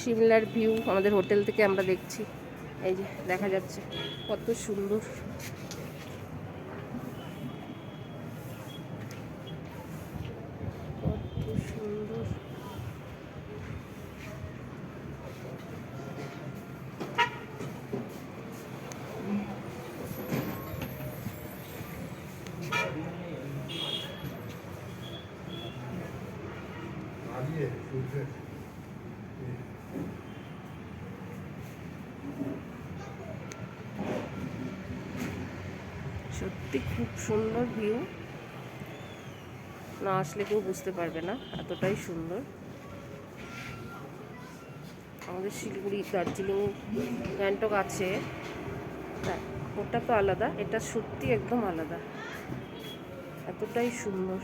সিমলার view আমাদের hotel থেকে আমরা দেখছি। এই যে দেখা যাচ্ছে কত সুন্দর। কত সুন্দর। সত্যি খুব সুন্দর ভিউ, না আসলে কেউ বুঝতে পারবে না, এতটাই সুন্দর। আমাদের শিলিগুড়ি, দার্জিলিং, গ্যাংটক আছে, ওটা তো আলাদা, এটা সত্যি একদম আলাদা, এতটাই সুন্দর।